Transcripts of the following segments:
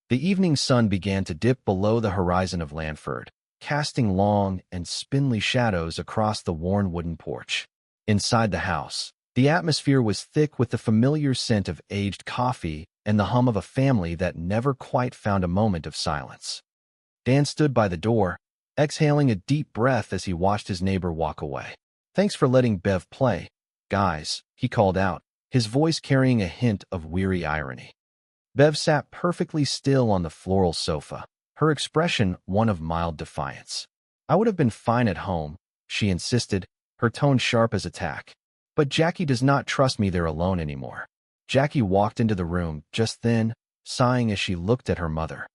The evening sun began to dip below the horizon of Lanford, casting long and spindly shadows across the worn wooden porch. Inside the house, the atmosphere was thick with the familiar scent of aged coffee and the hum of a family that never quite found a moment of silence. Dan stood by the door, exhaling a deep breath as he watched his neighbor walk away. "Thanks for letting Bev play, guys," he called out, his voice carrying a hint of weary irony. Bev sat perfectly still on the floral sofa, her expression one of mild defiance. "I would have been fine at home," she insisted, her tone sharp as attack. "But Jackie does not trust me there alone anymore." Jackie walked into the room just then, sighing as she looked at her mother.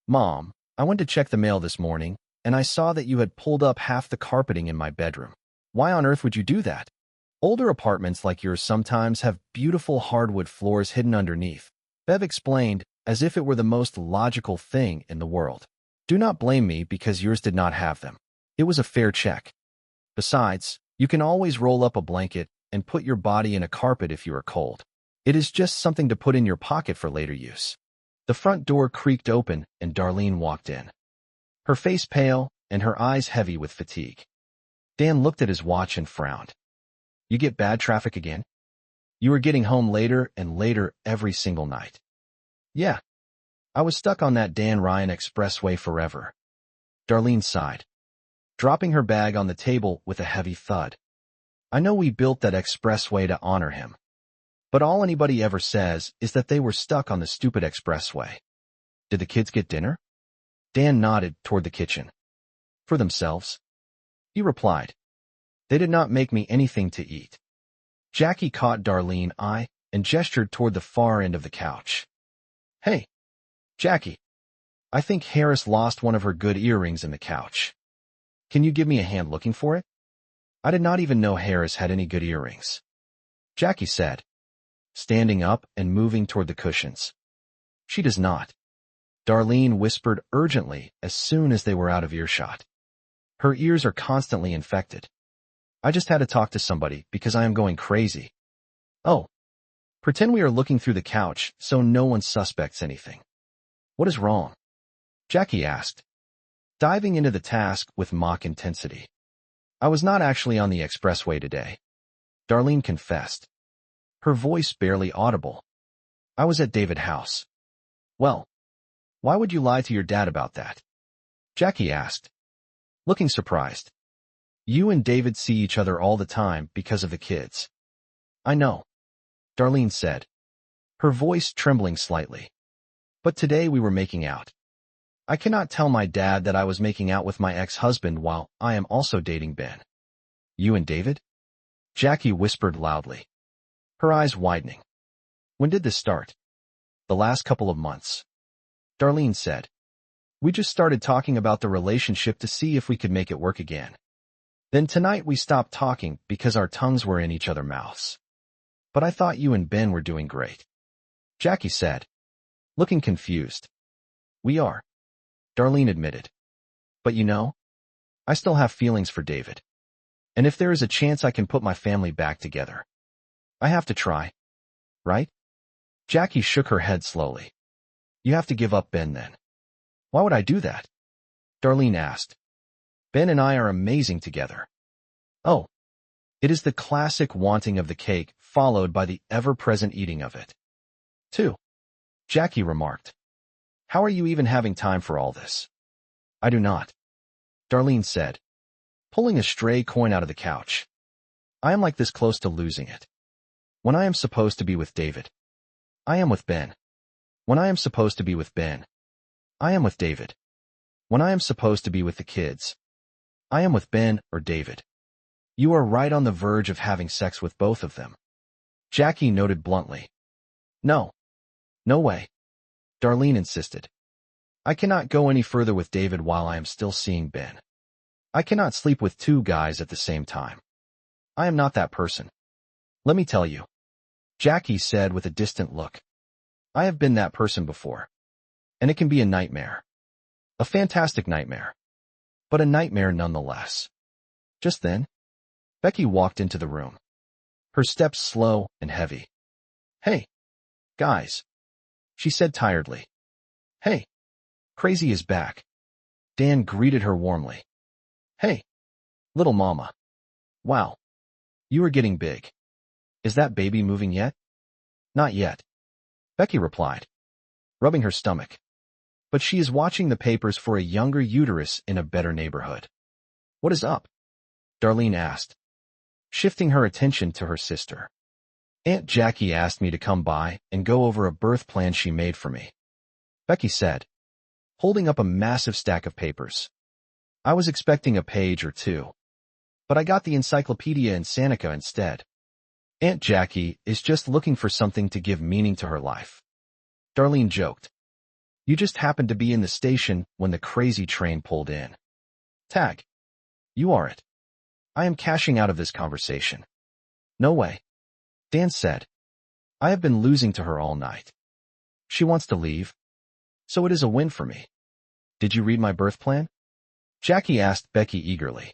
"Mom, I went to check the mail this morning, and I saw that you had pulled up half the carpeting in my bedroom. Why on earth would you do that? Older apartments like yours sometimes have beautiful hardwood floors hidden underneath," Bev explained, as if it were the most logical thing in the world. "Do not blame me because yours did not have them. It was a fair check. Besides, you can always roll up a blanket and put your body in a carpet if you are cold. It is just something to put in your pocket for later use." The front door creaked open and Darlene walked in, her face pale and her eyes heavy with fatigue. Dan looked at his watch and frowned. "You get bad traffic again? You were getting home later and later every single night." "Yeah. I was stuck on that Dan Ryan expressway forever." Darlene sighed, dropping her bag on the table with a heavy thud. "I know we built that expressway to honor him, but all anybody ever says is that they were stuck on the stupid expressway." "Did the kids get dinner?" Dan nodded toward the kitchen. "For themselves," he replied. "They did not make me anything to eat." Jackie caught Darlene's eye and gestured toward the far end of the couch. "Hey, Jackie, I think Harris lost one of her good earrings in the couch. Can you give me a hand looking for it?" "I did not even know Harris had any good earrings," Jackie said, standing up and moving toward the cushions. "She does not," Darlene whispered urgently as soon as they were out of earshot. "Her ears are constantly infected. I just had to talk to somebody because I am going crazy." "Oh, pretend we are looking through the couch so no one suspects anything." "What is wrong?" Jackie asked, diving into the task with mock intensity. "I was not actually on the expressway today," Darlene confessed, her voice barely audible. "I was at David's house." "Well, why would you lie to your dad about that?" Jackie asked, looking surprised. "You and David see each other all the time because of the kids." "I know," Darlene said, her voice trembling slightly. "But today we were making out. I cannot tell my dad that I was making out with my ex-husband while I am also dating Ben." "You and David?" Jackie whispered loudly, her eyes widening. "When did this start?" "The last couple of months," Darlene said. "We just started talking about the relationship to see if we could make it work again. Then tonight we stopped talking because our tongues were in each other's mouths. But I thought you and Ben were doing great," Jackie said, looking confused. "We are," Darlene admitted. "But you know, I still have feelings for David. And if there is a chance I can put my family back together, I have to try. Right?" Jackie shook her head slowly. "You have to give up Ben then." "Why would I do that?" Darlene asked. "Ben and I are amazing together." "Oh." It is the classic wanting of the cake followed by the ever-present eating of it. "Too," Jackie remarked. "How are you even having time for all this?" "I do not," Darlene said, pulling a stray coin out of the couch. "I am like this close to losing it. When I am supposed to be with David, I am with Ben. When I am supposed to be with Ben, I am with David. When I am supposed to be with the kids, I am with Ben or David. You are right on the verge of having sex with both of them," Jackie noted bluntly. "No. No way," Darlene insisted. "I cannot go any further with David while I am still seeing Ben. I cannot sleep with two guys at the same time. I am not that person. Let me tell you," Jackie said with a distant look. "I have been that person before. And it can be a nightmare. A fantastic nightmare. But a nightmare nonetheless." Just then, Becky walked into the room, her steps slow and heavy. "Hey, guys," she said tiredly. Hey, Crazy is back. Dan greeted her warmly. Hey, little mama. Wow, you are getting big. Is that baby moving yet? Not yet, Becky replied, rubbing her stomach. But she is watching the papers for a younger uterus in a better neighborhood. What is up? Darlene asked, shifting her attention to her sister. Aunt Jackie asked me to come by and go over a birth plan she made for me, Becky said, holding up a massive stack of papers. I was expecting a page or two, but I got the encyclopedia in Seneca instead. Aunt Jackie is just looking for something to give meaning to her life. Darlene joked. You just happened to be in the station when the crazy train pulled in. Tag. You are it. I am cashing out of this conversation. No way, Dan said. I have been losing to her all night. She wants to leave, so it is a win for me. Did you read my birth plan? Jackie asked Becky eagerly.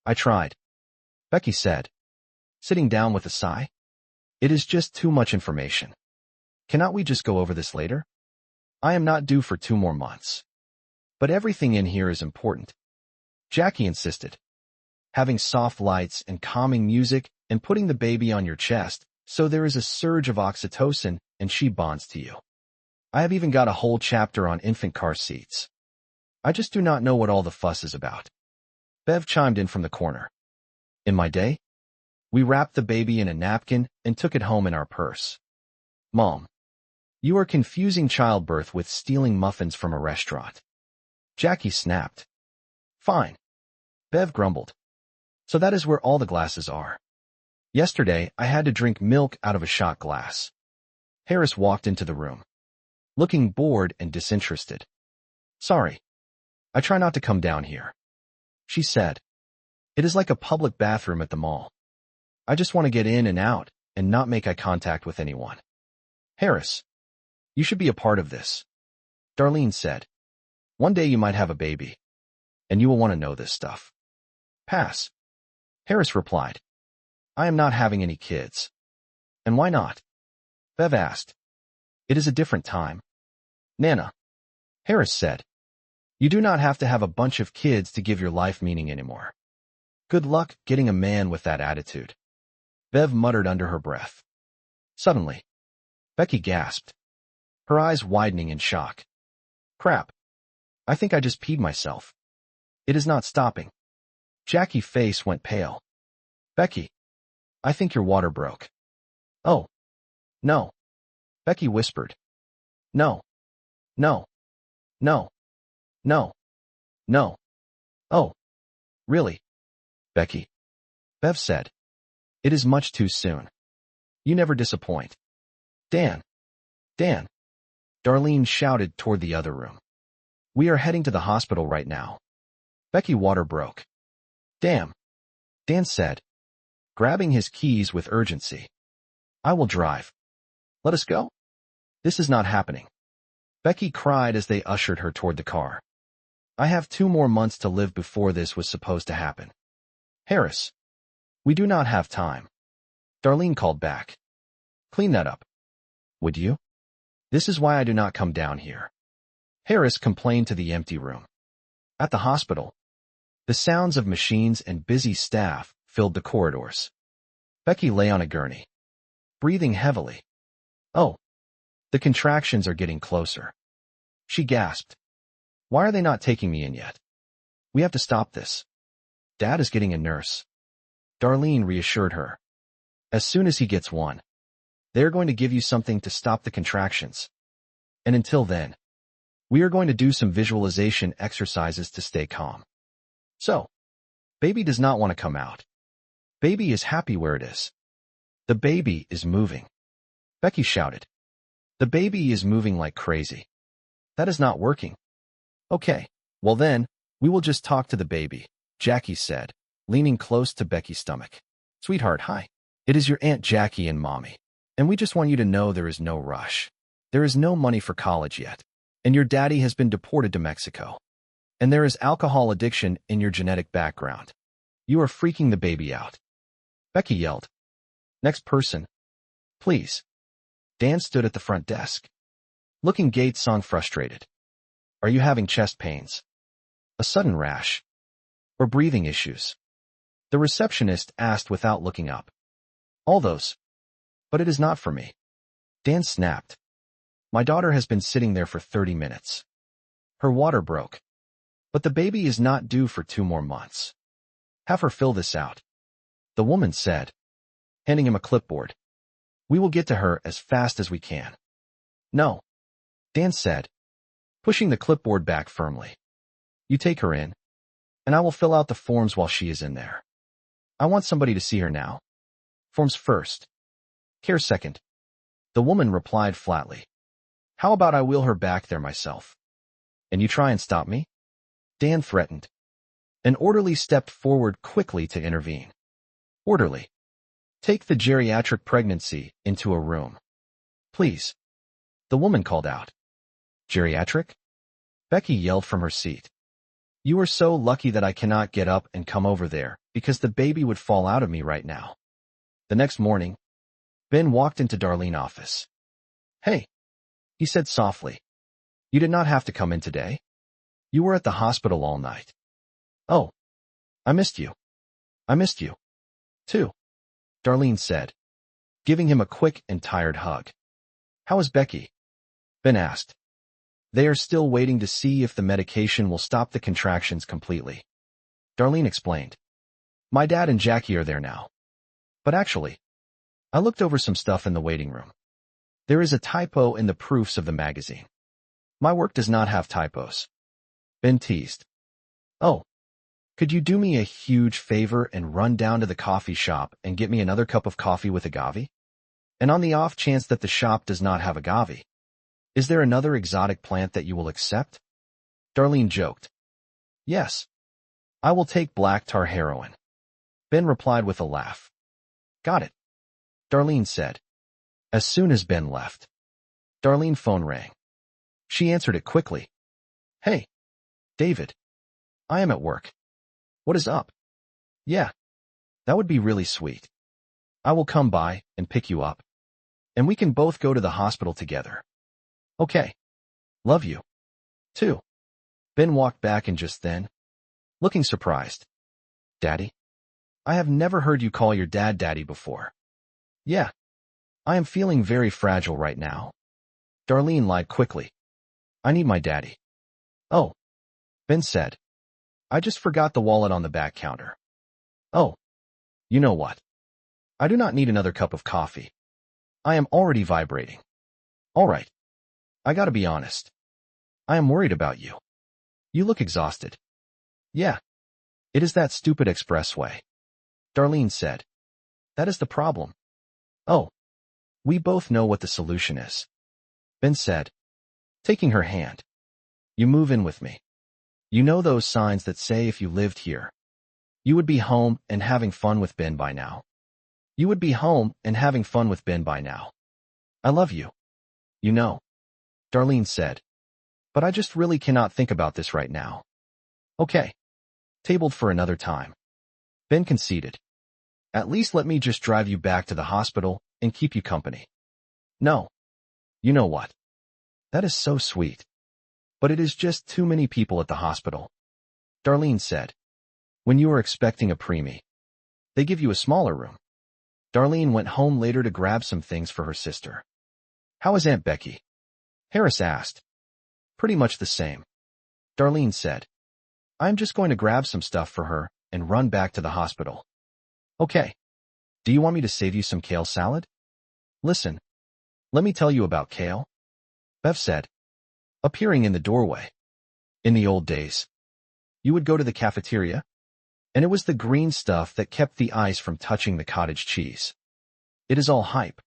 I tried, Becky said, sitting down with a sigh. It is just too much information. Cannot we just go over this later? I am not due for 2 more months. But everything in here is important, Jackie insisted. Having soft lights and calming music and putting the baby on your chest, so there is a surge of oxytocin and she bonds to you. I have even got a whole chapter on infant car seats. I just do not know what all the fuss is about. Bev chimed in from the corner. In my day, we wrapped the baby in a napkin and took it home in our purse. Mom, you are confusing childbirth with stealing muffins from a restaurant. Jackie snapped. Fine, Bev grumbled. So that is where all the glasses are. Yesterday, I had to drink milk out of a shot glass. Harris walked into the room, looking bored and disinterested. Sorry, I try not to come down here, she said. It is like a public bathroom at the mall. I just want to get in and out and not make eye contact with anyone. Harris, you should be a part of this, Darlene said. One day you might have a baby, and you will want to know this stuff. Pass, Harris replied. I am not having any kids. And why not? Bev asked. It is a different time. Nana, Harris said. You do not have to have a bunch of kids to give your life meaning anymore. Good luck getting a man with that attitude, Bev muttered under her breath. Suddenly, Becky gasped, her eyes widening in shock. Crap. I think I just peed myself. It is not stopping. Jackie's face went pale. Becky, I think your water broke. Oh. No. Becky whispered. No. No. No. No. No. Oh. Really? Becky. Bev said. It is much too soon. You never disappoint. Dan. Dan. Darlene shouted toward the other room. We are heading to the hospital right now. Becky water broke. Damn. Dan said, grabbing his keys with urgency. I will drive. Let us go. This is not happening. Becky cried as they ushered her toward the car. I have 2 more months to live before this was supposed to happen. Harris. We do not have time. Darlene called back. Clean that up. Would you? This is why I do not come down here. Harris complained to the empty room. At the hospital, the sounds of machines and busy staff filled the corridors. Becky lay on a gurney, breathing heavily. Oh, the contractions are getting closer. She gasped. Why are they not taking me in yet? We have to stop this. Dad is getting a nurse. Darlene reassured her. As soon as he gets one, they are going to give you something to stop the contractions. And until then, we are going to do some visualization exercises to stay calm. So, baby does not want to come out. Baby is happy where it is. The baby is moving. Becky shouted. The baby is moving like crazy. That is not working. Okay, well then, we will just talk to the baby, Jackie said, leaning close to Becky's stomach. Sweetheart, hi. It is your Aunt Jackie and Mommy. And we just want you to know there is no rush. There is no money for college yet. And your daddy has been deported to Mexico. And there is alcohol addiction in your genetic background. You are freaking the baby out. Becky yelled. Next person. Please. Dan stood at the front desk, looking Gates-song frustrated. Are you having chest pains, a sudden rash, or breathing issues? The receptionist asked without looking up. All those. But it is not for me. Dan snapped. My daughter has been sitting there for 30 minutes. Her water broke. But the baby is not due for 2 more months. Have her fill this out. The woman said, handing him a clipboard. We will get to her as fast as we can. No, Dan said, pushing the clipboard back firmly. You take her in, and I will fill out the forms while she is in there. I want somebody to see her now. Forms first. Care second. The woman replied flatly. How about I wheel her back there myself? And you try and stop me? Dan threatened. An orderly stepped forward quickly to intervene. Orderly. Take the geriatric pregnancy into a room. Please. The woman called out. Geriatric? Becky yelled from her seat. You are so lucky that I cannot get up and come over there, because the baby would fall out of me right now. The next morning, Ben walked into Darlene's office. Hey, he said softly. You did not have to come in today. You were at the hospital all night. Oh, I missed you. I missed you, too, Darlene said, giving him a quick and tired hug. How is Becky? Ben asked. They are still waiting to see if the medication will stop the contractions completely. Darlene explained. My dad and Jackie are there now. But actually, I looked over some stuff in the waiting room. There is a typo in the proofs of the magazine. My work does not have typos. Ben teased. Oh, could you do me a huge favor and run down to the coffee shop and get me another cup of coffee with agave? And on the off chance that the shop does not have agave, is there another exotic plant that you will accept? Darlene joked. Yes. I will take black tar heroin. Ben replied with a laugh. Got it, Darlene said. As soon as Ben left, Darlene's phone rang. She answered it quickly. Hey, David. I am at work. What is up? Yeah, that would be really sweet. I will come by and pick you up. And we can both go to the hospital together. Okay. Love you. Too. Ben walked back and just then, looking surprised. Daddy? I have never heard you call your dad Daddy before. Yeah. I am feeling very fragile right now. Darlene lied quickly. I need my daddy. Oh. Ben said. I just forgot the wallet on the back counter. Oh. You know what? I do not need another cup of coffee. I am already vibrating. All right. I gotta be honest. I am worried about you. You look exhausted. Yeah. It is that stupid expressway. Darlene said. That is the problem. Oh. We both know what the solution is. Ben said, taking her hand. You move in with me. You know those signs that say if you lived here, you would be home and having fun with Ben by now. You would be home and having fun with Ben by now. I love you. You know. Darlene said. But I just really cannot think about this right now. Okay. Tabled for another time. Ben conceded. At least let me just drive you back to the hospital and keep you company. No. You know what? That is so sweet. But it is just too many people at the hospital. Darlene said. When you are expecting a preemie, they give you a smaller room. Darlene went home later to grab some things for her sister. How is Aunt Becky? Harris asked. Pretty much the same. Darlene said. I'm just going to grab some stuff for her and run back to the hospital. Okay. Do you want me to save you some kale salad? Listen. Let me tell you about kale. Bev said, appearing in the doorway. In the old days, you would go to the cafeteria, and it was the green stuff that kept the ice from touching the cottage cheese. It is all hype.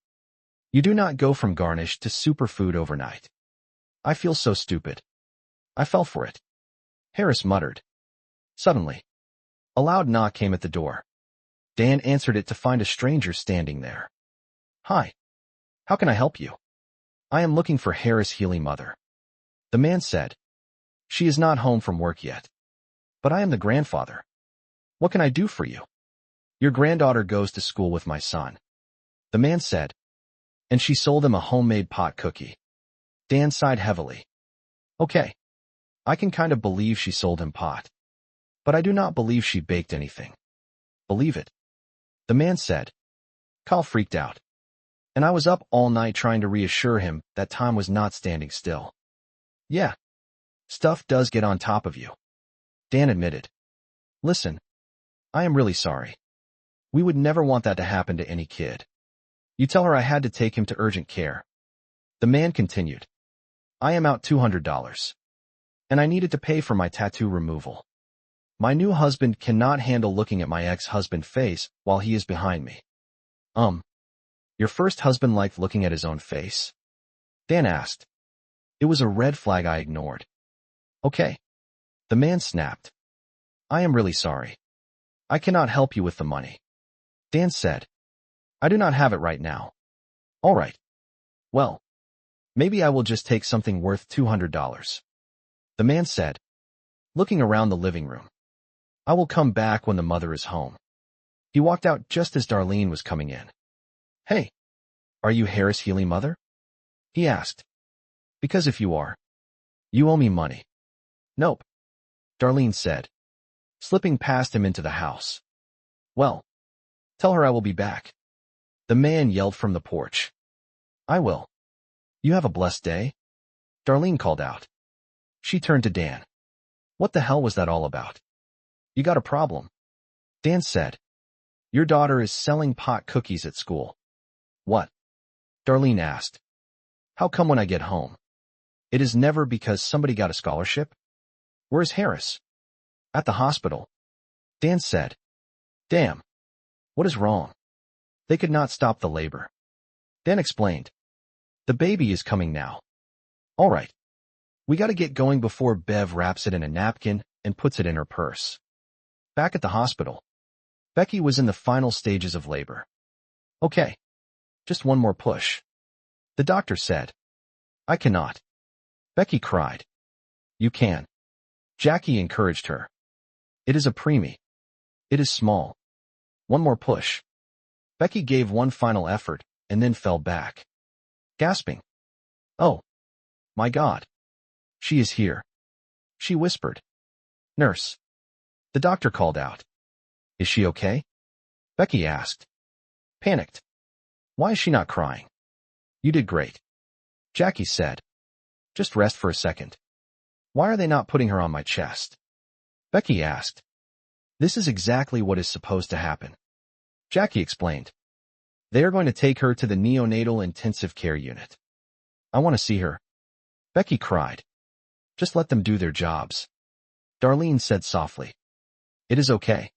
You do not go from garnish to superfood overnight. I feel so stupid. I fell for it. Harris muttered. Suddenly, a loud knock came at the door. Dan answered it to find a stranger standing there. Hi. How can I help you? I am looking for Harris Healy mother. The man said. She is not home from work yet. But I am the grandfather. What can I do for you? Your granddaughter goes to school with my son. The man said. And she sold him a homemade pot cookie. Dan sighed heavily. Okay. I can kind of believe she sold him pot. But I do not believe she baked anything. Believe it? The man said. Kyle freaked out. And I was up all night trying to reassure him that time was not standing still. Yeah. Stuff does get on top of you. Dan admitted. Listen, I am really sorry. We would never want that to happen to any kid. You tell her I had to take him to urgent care. The man continued. I am out $200. And I needed to pay for my tattoo removal. My new husband cannot handle looking at my ex-husband's face while he is behind me. Your first husband liked looking at his own face? Dan asked. It was a red flag I ignored. Okay. The man snapped. I am really sorry. I cannot help you with the money. Dan said. I do not have it right now. All right. Well, maybe I will just take something worth $200. The man said, looking around the living room. I will come back when the mother is home. He walked out just as Darlene was coming in. Hey, are you Harris Healy, mother? He asked. Because if you are, you owe me money. Nope, Darlene said, slipping past him into the house. Well, tell her I will be back. The man yelled from the porch. I will. You have a blessed day? Darlene called out. She turned to Dan. What the hell was that all about? You got a problem? Dan said. Your daughter is selling pot cookies at school. What? Darlene asked. How come when I get home? It is never because somebody got a scholarship? Where's Harris? At the hospital. Dan said. Damn. What is wrong? They could not stop the labor. Dan explained. The baby is coming now. All right. We got to get going before Bev wraps it in a napkin and puts it in her purse. Back at the hospital, Becky was in the final stages of labor. Okay. Just one more push. The doctor said. I cannot. Becky cried. You can. Jackie encouraged her. It is a preemie. It is small. One more push. Becky gave one final effort and then fell back. Gasping. Oh. My God. She is here. She whispered. Nurse. The doctor called out. Is she okay? Becky asked. Panicked. Why is she not crying? You did great. Jackie said. Just rest for a second. Why are they not putting her on my chest? Becky asked. This is exactly what is supposed to happen. Jackie explained. They are going to take her to the neonatal intensive care unit. I want to see her. Becky cried. Just let them do their jobs. Darlene said softly. It is okay.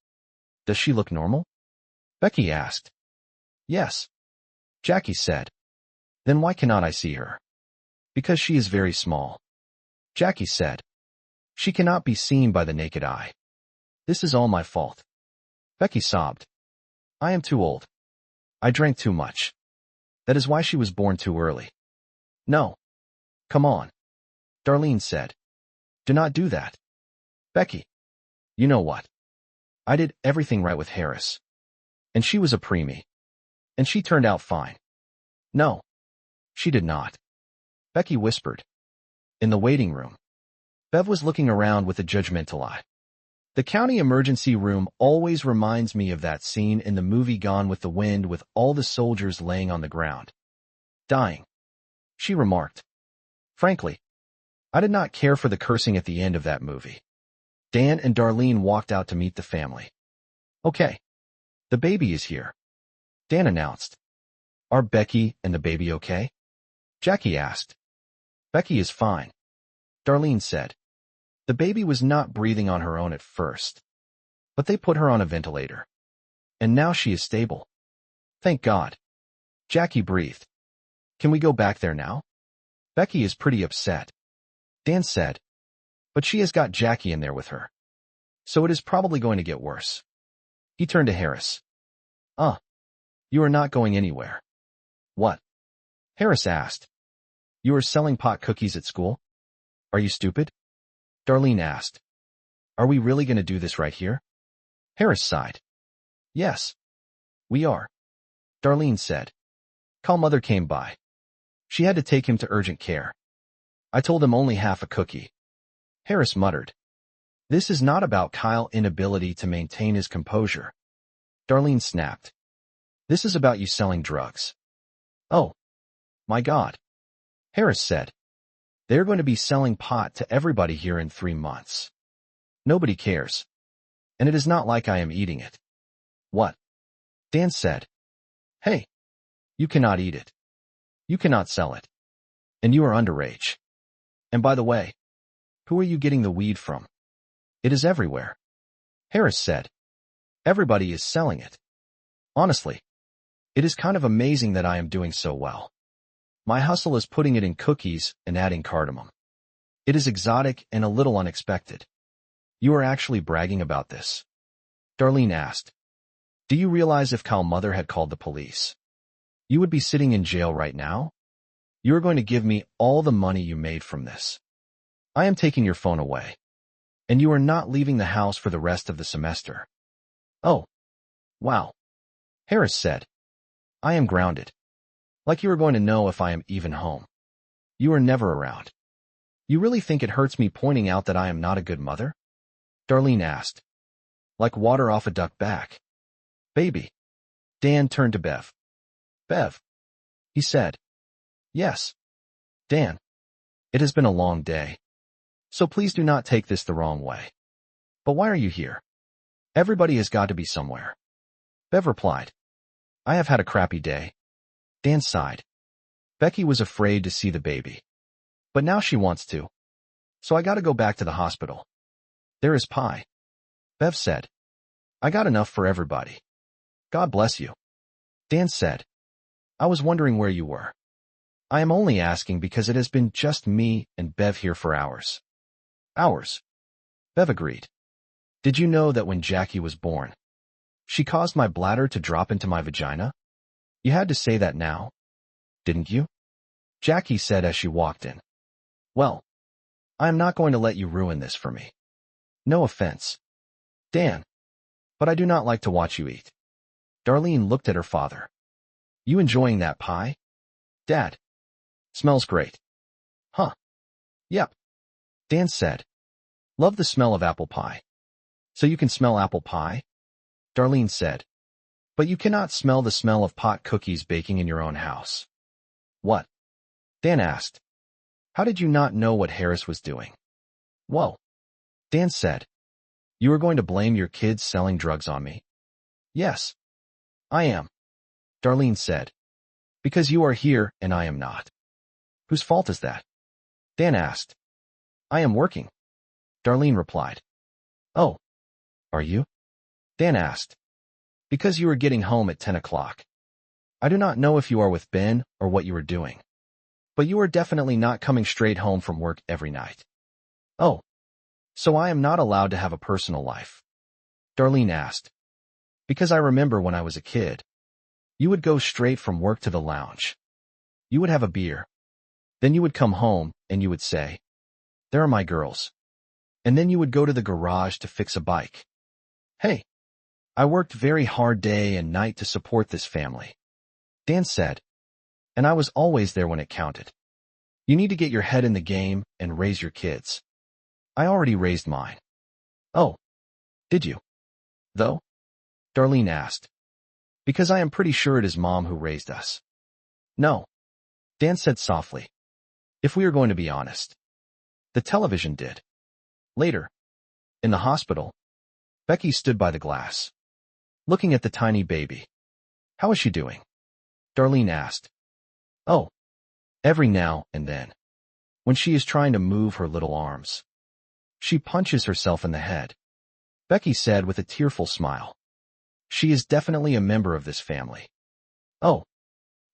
Does she look normal? Becky asked. Yes. Jackie said. Then why cannot I see her? Because she is very small. Jackie said. She cannot be seen by the naked eye. This is all my fault. Becky sobbed. I am too old. I drank too much. That is why she was born too early. No. Come on. Darlene said. Do not do that. Becky. You know what? I did everything right with Harris. And she was a preemie. And she turned out fine. No. She did not. Becky whispered. In the waiting room. Bev was looking around with a judgmental eye. The county emergency room always reminds me of that scene in the movie Gone with the Wind with all the soldiers laying on the ground. Dying. She remarked. Frankly, I did not care for the cursing at the end of that movie. Dan and Darlene walked out to meet the family. Okay. The baby is here. Dan announced. Are Becky and the baby okay? Jackie asked. Becky is fine. Darlene said. The baby was not breathing on her own at first. But they put her on a ventilator. And now she is stable. Thank God. Jackie breathed. Can we go back there now? Becky is pretty upset. Dan said. But she has got Jackie in there with her. So it is probably going to get worse. He turned to Harris. You are not going anywhere. What? Harris asked. You are selling pot cookies at school? Are you stupid? Darlene asked. Are we really going to do this right here? Harris sighed. Yes. We are. Darlene said. Call mother came by. She had to take him to urgent care. I told him only half a cookie. Harris muttered. This is not about Kyle's inability to maintain his composure. Darlene snapped. This is about you selling drugs. Oh, my God. Harris said. They're going to be selling pot to everybody here in 3 months. Nobody cares. And it is not like I am eating it. What? Dan said. Hey, you cannot eat it. You cannot sell it. And you are underage. And by the way, who are you getting the weed from? It is everywhere. Harris said. Everybody is selling it. Honestly, it is kind of amazing that I am doing so well. My hustle is putting it in cookies and adding cardamom. It is exotic and a little unexpected. You are actually bragging about this? Darlene asked. Do you realize if Kyle's mother had called the police, you would be sitting in jail right now? You are going to give me all the money you made from this. I am taking your phone away. And you are not leaving the house for the rest of the semester. Oh. Wow. Harris said. I am grounded. Like you are going to know if I am even home. You are never around. You really think it hurts me pointing out that I am not a good mother? Darlene asked. Like water off a duck back. Baby. Dan turned to Bev. Bev. He said. Yes. Dan. It has been a long day. So please do not take this the wrong way. But why are you here? Everybody has got to be somewhere. Bev replied. I have had a crappy day. Dan sighed. Becky was afraid to see the baby. But now she wants to. So I gotta go back to the hospital. There is pie. Bev said. I got enough for everybody. God bless you. Dan said. I was wondering where you were. I am only asking because it has been just me and Bev here for hours. Hours. Bev agreed. Did you know that when Jackie was born, she caused my bladder to drop into my vagina? You had to say that now, didn't you? Jackie said as she walked in. Well, I am not going to let you ruin this for me. No offense, Dan, but I do not like to watch you eat. Darlene looked at her father. You enjoying that pie? Dad. Smells great. Huh. Yep. Dan said. Love the smell of apple pie. So you can smell apple pie? Darlene said. But you cannot smell the smell of pot cookies baking in your own house. What? Dan asked. How did you not know what Harris was doing? Whoa. Dan said. You are going to blame your kids selling drugs on me? Yes. I am. Darlene said. Because you are here and I am not. Whose fault is that? Dan asked. I am working. Darlene replied. Oh. Are you? Dan asked. Because you are getting home at 10 o'clock. I do not know if you are with Ben or what you are doing. But you are definitely not coming straight home from work every night. Oh. So I am not allowed to have a personal life? Darlene asked. Because I remember when I was a kid. You would go straight from work to the lounge. You would have a beer. Then you would come home and you would say, there are my girls. And then you would go to the garage to fix a bike. Hey, I worked very hard day and night to support this family. Dan said. And I was always there when it counted. You need to get your head in the game and raise your kids. I already raised mine. Oh, did you? Though? Darlene asked. Because I am pretty sure it is Mom who raised us. No. Dan said softly. If we are going to be honest. The television did. Later. In the hospital. Becky stood by the glass. Looking at the tiny baby. How is she doing? Darlene asked. Oh. Every now and then. When she is trying to move her little arms. She punches herself in the head. Becky said with a tearful smile. She is definitely a member of this family. Oh.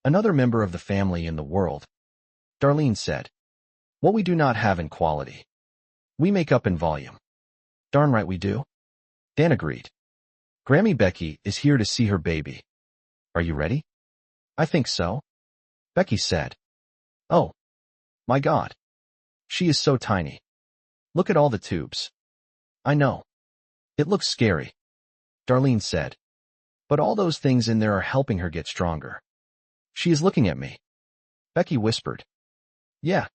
Another member of the family in the world. Darlene said. What we do not have in quality. We make up in volume. Darn right we do. Dan agreed. Grammy Becky is here to see her baby. Are you ready? I think so. Becky said. Oh. My God. She is so tiny. Look at all the tubes. I know. It looks scary. Darlene said. But all those things in there are helping her get stronger. She is looking at me. Becky whispered. Yeah.